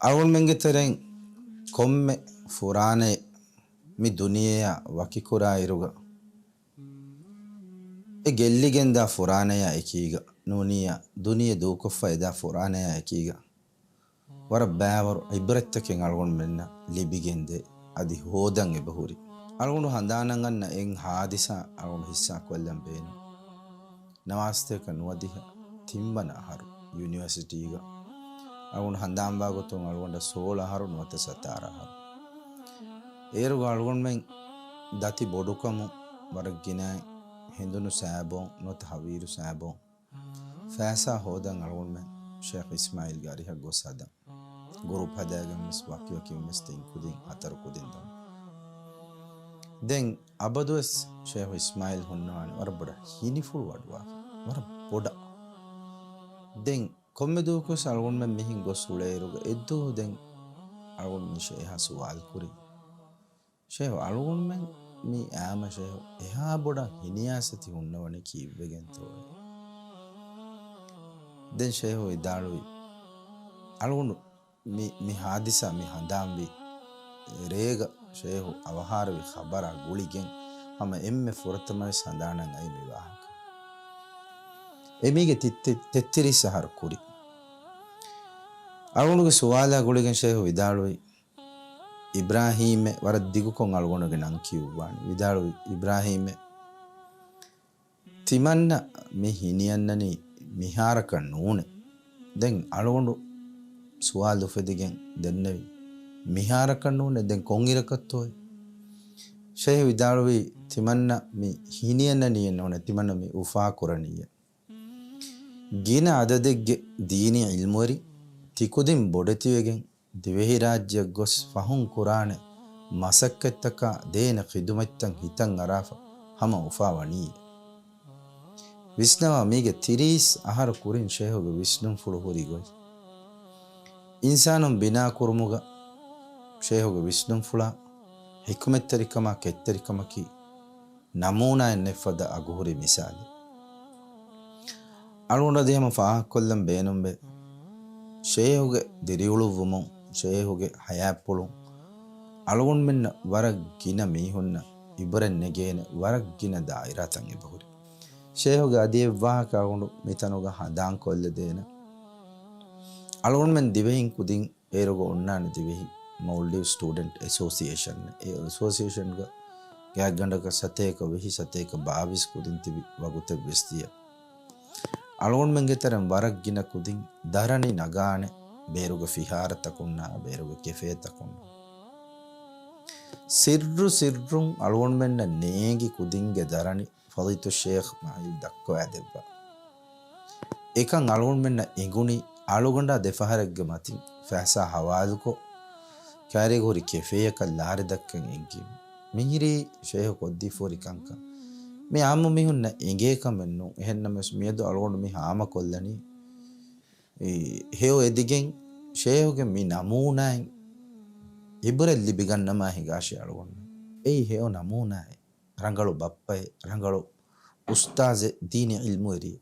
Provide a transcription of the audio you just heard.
Algun mengeteren komme furane mi duniya wakikura iruga e gelligenda furaneya ekiga nuniya duniya dukoffa eda furaneya ekiga wara bawar ibrettaken algun menna libigende adi hodan e bahuri algun handananganna en hadisa algun hissa kollam benu namaste kan wadiha timbana haru university ga algun handamba gotun algonda 16 haru nota 17 haru ඒරුග අලුගොන්මෙන් දති බොඩුකමු වරගිනයි හිඳුනු සෑබෝන් නොත හවීරු සෑබෝන් ෆෑසා හෝදන් අලුගොන්මෙන් ෂේඛ් ඉස්මායිල් ගාරිහ ගොසාද ගුරුප් හදාගම් මිස් වකිවකි මිස් තින්කුදින් අතර කුදින්ද දැන් අබදුස් ෂේඛ් ඉස්මායිල් හොන්නවානි වර බොඩ හිනිෆුල් වඩවා වර බොඩ දැන් කොම්මෙදුකුස් අලුගොන්මෙන් මිහින් ගොස් උලේරුග එද්දෝ දැන් අලුගොන් මිෂේ හසුවාල් කුරි ෂේහ් අලුගොන්මෙන් මේ ඈම ෂේහ් එහා බොඩ හිනියාසති උන්නවනේ කීවෙගෙන්තෝ දැන් ෂේහ් ඉදාලුයි අලුගොන් මේ හාදිසා මේ හඳාම්වි රේග ෂේහ් අවහාරවි ખબર ගුලිගෙන් හැම එම්මේ ෆොරතමයි සඳානන් අයි විවාහක එමිගේ තෙත්තිරි සහර කුරි අලුගොන්ගේ සුවාලා ගුලිගෙන් ෂේහ් ඉදාලුයි ඉබ්‍රාහීම වර දිගුකොන් අලුගොනගේ නම් කිව්වානි විදාලු ඉබ්‍රාහීම තිමන්න මේ හිනියන්නනි මිහාරක නූනේ දැන් අලුගොනු සුවාල් උෆෙදිගෙන් දෙන්නවි මිහාරක නූනේ දැන් කොන් ඉරකත්තෝයි ෂේහ් විදාලුවි තිමන්න මේ හිනියන්නනි නෝනේ තිමන්න මේ උෆා කුරණිය ගින අදදෙග්ගේ දීනි ඉල්මුවරි තිකුදින් බොඩතිවෙගෙන් දිවෙහි රාජ්‍ය ගොස් ෆහුන් කුරාන මසක්කත්තක දේන ඛිදුමත්තන් හිතන් අරාෆ හම උෆා වනී විස්නව මේගේ තිරිස් ආහාර කුරින් ෂේහුගේ විස්නුම් ෆුළු හොරි ගොයි ඉන්සානුම් බිනා කුරුමුග ෂේහුගේ විස්නුම් ෆුලා හික්මෙත්තරිකම කෙත්තරිකම කි නමූනා නෙෆද අගුහුරි මිසාලි අලුණ්ඩ දෙහම ෆාහ කොල්ලම් බේනුම්බේ ෂේහුගේ දිරිඋළු වුමුන් ෂේහුගේ හයාප්පුළු අලුගොන් මෙන්න වරක් ගින මීහුන්න ඉබරන් නෙගේන වරක් ගින දායිරතන් එබහුරි ෂේහුගේ අදී වාහක අලුගොන් මිතනුග හදාන් කොල්ල දේන අලුගොන් මෙන් දිවෙහින් කුදින් ඒරුග ඔන්නාන දිවෙහි මෞල්ඩිව් ස්ටුඩන්ට් ඇසෝසියේෂන් ඒ ඇසෝසියේෂන් ಗ ගෑක් ගණ්ඩක සතේක වෙහි සතේක 22 කුදින් තිබි වගුත වෙස්තිය අලුගොන් මෙන් ගෙතරම් වරක් ගින කුදින් දරණි නගානේ ಬೇರುಗ ಫಿಹಾರ ತಕೊಂಡ ಬೇರುಗ ಕೆಫೆ ತಕೊಂಡ ಸಿರ್ರು ಅಳವೊಂಡ್ ಮೆನ್ನ ನೇಗಿ ಕುದಿಂಗೆ ದರಣಿ ಫಲಿತು ಶೇಖ್ ಮಾಹಿಲ್ ದಕ್ಕೋ ಅದೆಬ್ಬ ಏಕಂ ಅಳವೊಂಡ್ ಮೆನ್ನ ಇಂಗುಣಿ ಆಳುಗೊಂಡ ದೆಫಹರಗ್ಗ ಮತಿ ಫಾಸಾ ಹವಾಲ್ಕೋ ಕ್ಯಾರಿಗೋರಿ ಕೆಫೆಯಕ ಲಾರಿ ದಕ್ಕಂ ಎಂಗಿ ಮಿಹಿರಿ ಶೇಖ್ ಕೊದ್ದಿ ಫೋರಿ ಕಂಕ ಮಿ ಆಮ ಮಿಹುನ್ನ ಎಂಗೇಕ ಮೆನ್ನು ಎಹನ್ನಮಸ್ ಮಿಯದು ಅಳವೊಂಡ್ ಮಿ ಹಾಮ ಕೊಲ್ಲನಿ ಹೇವು ಎದಿಗೆಂ ಷೇಹುಗೆ ಮಿ ನಮೂನಾಯ್ ಇಬ್ಬರಲ್ಲಿ ಬಿಗನ್ನಮ ಹಿಗಾಶೆ ಅಳಗೊಂಡು ಏಯ್ ಹೇವು ನಮೂನಾಯ್ ರಂಗಳು ಬಪ್ಪಯ್ ರಂಗಳು ಉಸ್ತಾಜೆ ದೀನಿ ಇಲ್ಮು ಎರಿ